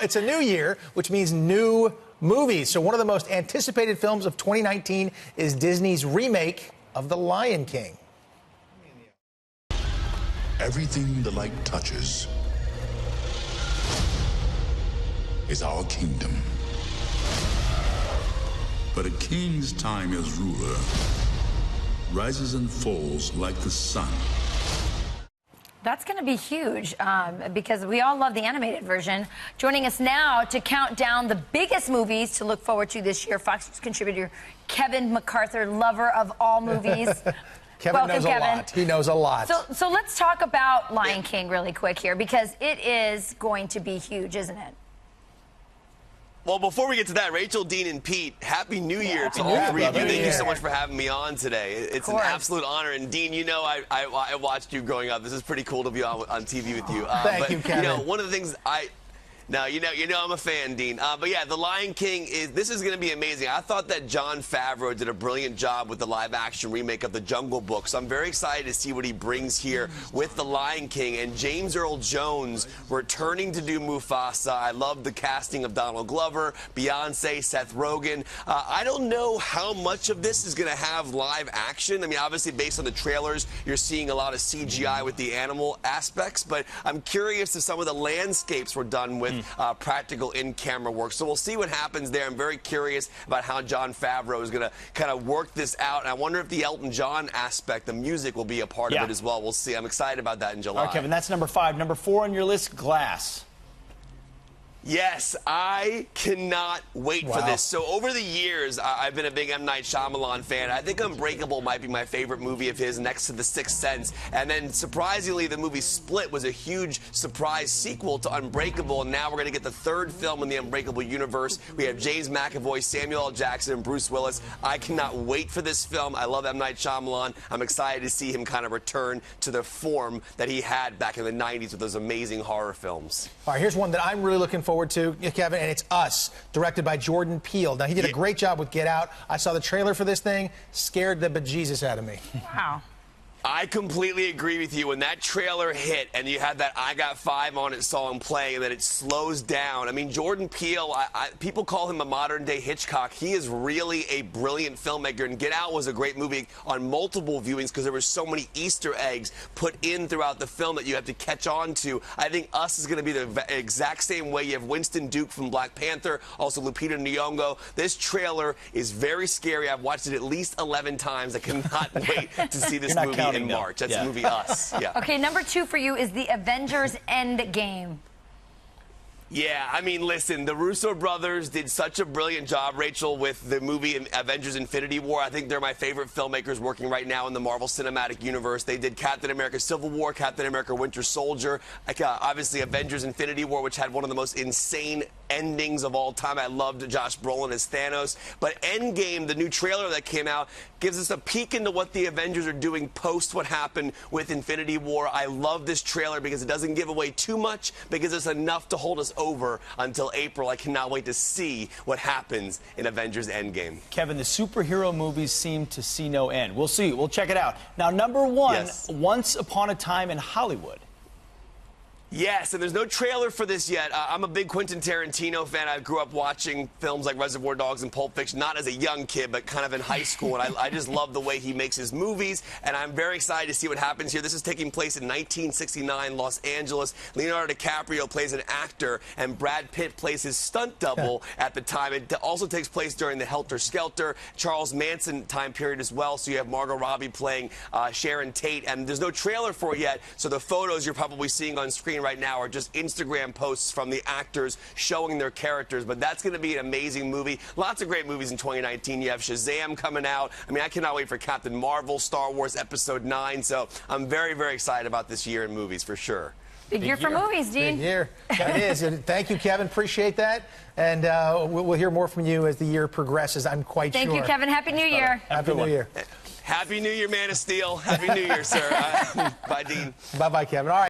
It's a new year, which means new movies. So one of the most anticipated films of 2019 is Disney's remake of The Lion King. Everything the light touches is our kingdom. But a king's time as ruler rises and falls like the sun. That's going to be huge because we all love the animated version. Joining us now to count down the biggest movies to look forward to this year, Fox News contributor Kevin McArthur, lover of all movies. Kevin knows a lot. He knows a lot. So let's talk about Lion King really quick here because it is going to be huge, isn't it? Well, before we get to that, Rachel, Dean, and Pete, Happy New Year to all three of you. Thank you so much for having me on today. It's an absolute honor. And Dean, you know I watched you growing up. This is pretty cool to be on TV with you. Thank you, Kevin. You know, one of the things you know I'm a fan, Dean. But yeah, The Lion King this is going to be amazing. I thought that Jon Favreau did a brilliant job with the live-action remake of The Jungle Book. So I'm very excited to see what he brings here with The Lion King. And James Earl Jones returning to do Mufasa. I love the casting of Donald Glover, Beyonce, Seth Rogen. I don't know how much of this is going to have live action. I mean, obviously, based on the trailers, you're seeing a lot of CGI with the animal aspects. But I'm curious if some of the landscapes were done with practical in-camera work. So we'll see what happens there. I'm very curious about how Jon Favreau is going to kind of work this out. And I wonder if the Elton John aspect, the music, will be a part of it as well. We'll see. I'm excited about that in July. All right, Kevin, that's number 5. Number 4 on your list, Glass. Yes, I cannot wait for this. So over the years, I've been a big M. Night Shyamalan fan. I think Unbreakable might be my favorite movie of his next to The Sixth Sense. And then surprisingly, the movie Split was a huge surprise sequel to Unbreakable. And now we're going to get the third film in the Unbreakable universe. We have James McAvoy, Samuel L. Jackson, and Bruce Willis. I cannot wait for this film. I love M. Night Shyamalan. I'm excited to see him kind of return to the form that he had back in the 90s with those amazing horror films. All right, here's one that I'm really looking forward to, Kevin, and it's Us, directed by Jordan Peele. Now, he did a great job with Get Out. I saw the trailer for this thing, scared the bejesus out of me. Wow. I completely agree with you. When that trailer hit and you had that I Got 5 on It song playing and then it slows down. I mean, Jordan Peele, people call him a modern-day Hitchcock. He is really a brilliant filmmaker, and Get Out was a great movie on multiple viewings because there were so many Easter eggs put in throughout the film that you have to catch on to. I think Us is going to be the exact same way. You have Winston Duke from Black Panther, also Lupita Nyong'o. This trailer is very scary. I've watched it at least 11 times. I cannot wait to see this movie in March. That's the movie Us. Yeah. Okay, number 2 for you is The Avengers Endgame. Yeah, I mean, listen, the Russo brothers did such a brilliant job, Rachel, with the movie Avengers Infinity War. I think they're my favorite filmmakers working right now in the Marvel Cinematic Universe. They did Captain America Civil War, Captain America Winter Soldier, obviously Avengers Infinity War, which had one of the most insane endings of all time. I loved Josh Brolin as Thanos. But Endgame, the new trailer that came out, gives us a peek into what the Avengers are doing post what happened with Infinity War. I love this trailer because it doesn't give away too much, but gives us enough to hold us over until April. I cannot wait to see what happens in Avengers Endgame. Kevin, the superhero movies seem to see no end. We'll see. We'll check it out. Now, number 1, Once Upon a Time in Hollywood. Yes, and there's no trailer for this yet. I'm a big Quentin Tarantino fan. I grew up watching films like Reservoir Dogs and Pulp Fiction, not as a young kid, but kind of in high school. And I just love the way he makes his movies, and I'm very excited to see what happens here. This is taking place in 1969 Los Angeles. Leonardo DiCaprio plays an actor, and Brad Pitt plays his stunt double at the time. It also takes place during the Helter Skelter, Charles Manson time period as well. So you have Margot Robbie playing Sharon Tate, and there's no trailer for it yet. So the photos you're probably seeing on screen right now are just Instagram posts from the actors showing their characters, but that's going to be an amazing movie. Lots of great movies in 2019. You have Shazam coming out. I mean, I cannot wait for Captain Marvel, Star Wars Episode 9, so I'm very, very excited about this year in movies for sure. Big year for movies, Dean. Big year. It is. And thank you, Kevin. Appreciate that. And we'll hear more from you as the year progresses, I'm quite sure. Thank you, Kevin. Happy New Year. Happy New Year. Happy New Year, Man of Steel. Happy New Year, sir. Bye, Dean. Bye-bye, Kevin. All right.